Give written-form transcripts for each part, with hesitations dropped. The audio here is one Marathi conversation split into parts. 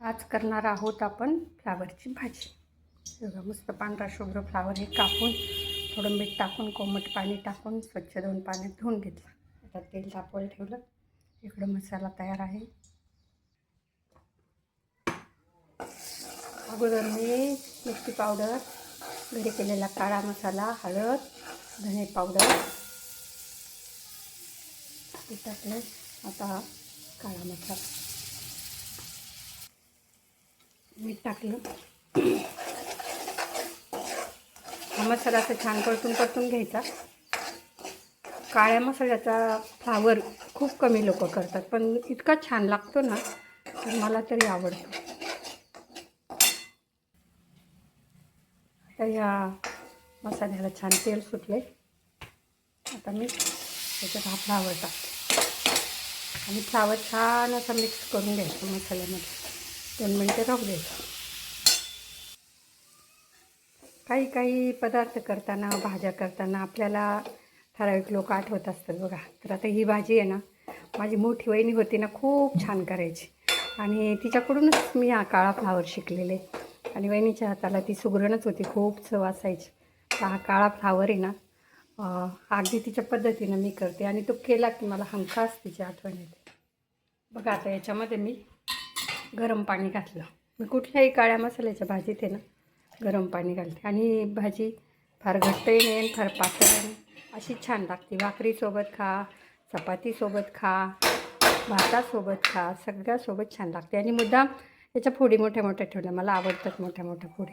आज करणार आहोत आपण फ्लावरची भाजी। बघा मस्त पांढरा शुभ्र फ्लावर हे कापून थोडं मीठ टाकून कोमट पाणी टाकून स्वच्छ 2 पाण्यात धुवून घेतलं। आता तेल तापवायला ठेवलं। इकडं मसाला तयार आहे। अगोदर मी मिरची पावडर, घरी केलेला काळा मसाला, हळद, धने पावडर हे टाकले। आता काळा मसाला मीठ टाकलं। हा मसाला असं छान परतून घ्यायचा। काळ्या मसाल्याचा फ्लावर खूप कमी लोक करतात, पण इतका छान लागतो ना, तर मला तरी आवडतो। तर या मसाल्याला छान तेल सुटले। आता मी त्याच्यात हा फ्लावर टाकते आणि फ्लावर छान असं मिक्स करून घ्यायचं मसाल्यामध्ये। 2 मिनिटं राहू द्यायचं। काही पदार्थ करताना, भाज्या करताना आपल्याला ठराविक लोक आठवत असतात बघा। तर आता ही भाजी आहे ना, माझी मोठी वहिनी होती ना, खूप छान करायची आणि तिच्याकडूनच मी हा काळा फ्लावर शिकलेले। आणि वहिनीच्या हाताला ती सुगरणच होती, खूप चव असायची। हा काळा फ्लावर आहे ना, अगदी तिच्या पद्धतीनं मी करते आणि तो केला की मला हमखास तिची आठवण येते। बघा आता याच्यामध्ये मी गरम पाणी घातलं। मी कुठल्याही काळ्या मसाल्याच्या भाजीत आहे ना, गरम पाणी घालते आणि भाजी फार घट्टही नाही फार पातळ नाही, अशी छान लागते। भाकरीसोबत खा, चपातीसोबत खा, भातासोबत खा, सगळ्यासोबत छान लागते। आणि मुद्दाम त्याच्या फोडी मोठ्या मोठ्या ठेवल्या, मला आवडतात मोठ्या मोठ्या फोडी।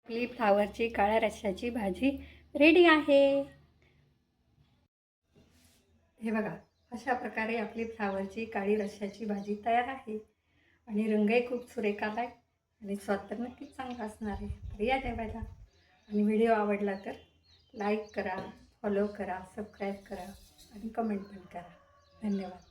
आपली फ्लावरची काळ्या रश्श्याची भाजी रेडी आहे। हे बघा, अशा प्रकारे आपली फ्लावरची काळी रश्श्याची भाजी तयार आहे आणि रंगही खूप सुरेख आला आहे आणि स्वाद तर नक्कीच चांगला असणार आहे। तर या जेवायला। आणि व्हिडिओ आवडला तर लाईक करा, फॉलो करा, सबस्क्राईब करा आणि कमेंट पण करा। धन्यवाद।